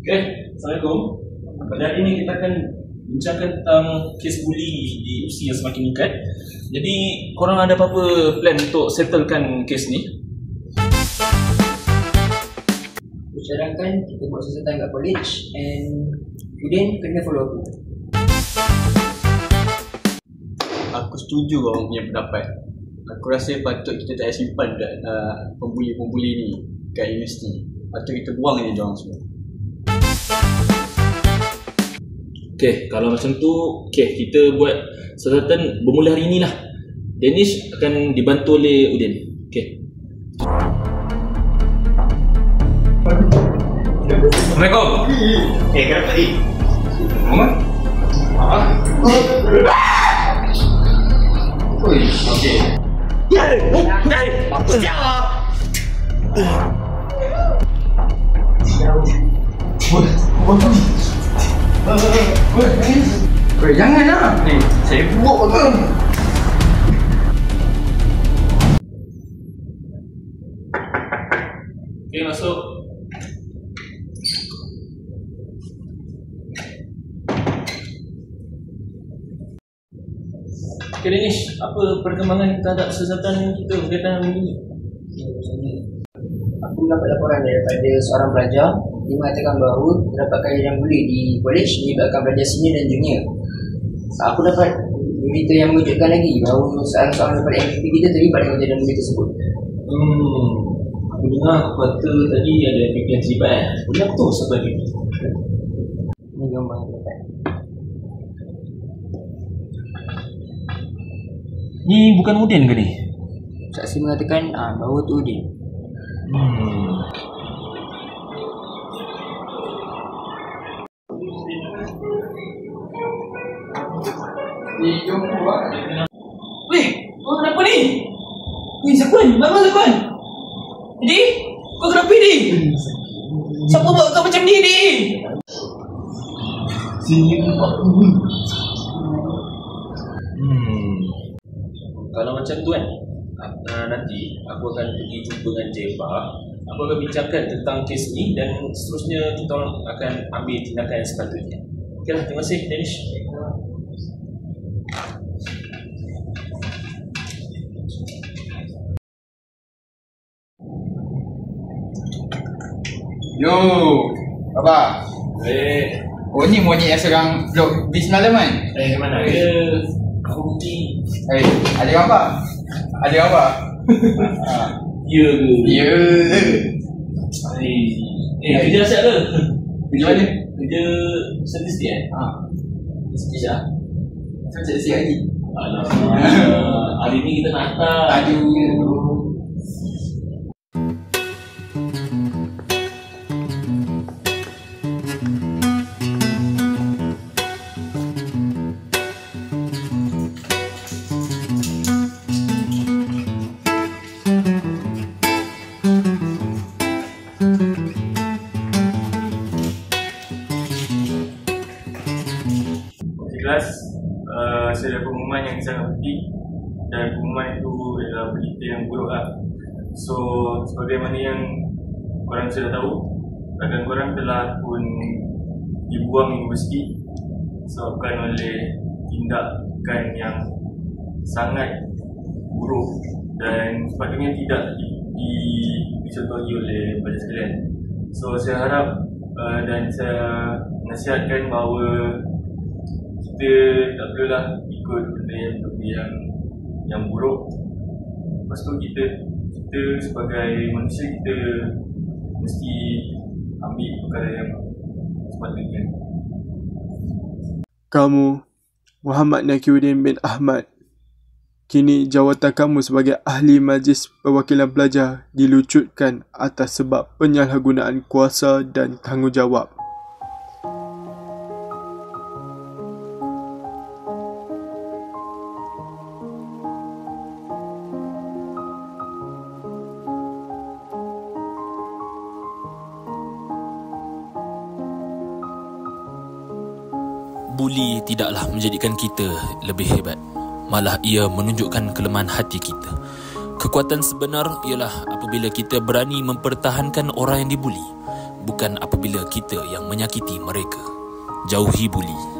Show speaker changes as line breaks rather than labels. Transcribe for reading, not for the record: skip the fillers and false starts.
Okay, Assalamualaikum. Pada hari ini kita akan bincangkan tentang kes buli di usia yang semakin meningkat. Jadi, korang ada apa-apa plan untuk settlekan kes ni?
Aku cadangkan kita buat sesuatu kat college and Udin kena follow aku.
Aku setuju kau punya pendapat. Aku rasa patut kita tak simpan dah pembuli-pembuli ni kat universiti. Patut kita buang je diorang semua.
Okay, kalau macam tu, okay, kita buat siasatan bermula hari ni lah. Danish akan dibantu oleh Udin. Okay.
Assalamualaikum. Kenapa ni? Muhammad? Okey.
Jangan lah.
Saya buat apa?
Okay, masuk. Okay, Danish, apa perkembangan terhadap siasatan kita berkaitan dengan ini?
Aku mendapat laporan daripada seorang pelajar. Dia mengatakan bahawa terdapat kejadian buli di college melibatkan pelajar senior dan junior. Aku dapat berita yang mengejutkan lagi bahawa seorang daripada MVP kita terlibat dengan kejadian buli tersebut.
Aku dengar kata tadi ada MVP yang terlibat. Boleh aku tahu siapa MVP?
Ini gambar yang dapat.
Ni bukan Udin ke ni?
Saksi mengatakan bahawa tu Udin.
Weh, kau kenapa ni? Ni Zakwan, bangun Zakwan. Jadi, kau kenapa ni? Siapa buat kau macam ni ni? Kalau macam tu kan, nanti aku akan pergi jumpa dengan Jefa. Aku akan bincangkan tentang kes ni dan seterusnya kita orang akan ambil tindakan yang sepatutnya. Okeylah, terima kasih Danish.
Yo, apa? Oh ni monyet yang serang blok bis malaman.
Ke mana? Aku pergi.
Ada gambar? Ada gambar?
Ya ke?
Ya.
Kerja asyik ke?
Kerja mana?
Kerja statistik statistik lah.
Macam sikit lagi.
Alamak, hari ni kita nak hantar.
Aduh.
Jelas saya ada pengumuman yang sangat penting dan pengumuman itu adalah berita yang buruk lah. So sebagaimana yang korang sudah tahu, rakan korang telah pun dibuang universiti disebabkan oleh tindakan yang sangat buruk dan sepatutnya tidak dicontohi oleh pelajar sekalian. So saya harap dan saya nasihatkan bahawa kita tak perlulah ikut benda yang buruk. Lepas tu kita sebagai manusia kita mesti ambil perkara yang sepatutnya.
Kamu, Muhammad Nakiuddin bin Ahmad, kini jawatan kamu sebagai Ahli Majlis Perwakilan Pelajar dilucutkan atas sebab penyalahgunaan kuasa dan tanggungjawab.
Buli tidaklah menjadikan kita lebih hebat, malah ia menunjukkan kelemahan hati kita. Kekuatan sebenar ialah apabila kita berani mempertahankan orang yang dibuli, bukan apabila kita yang menyakiti mereka. Jauhi buli.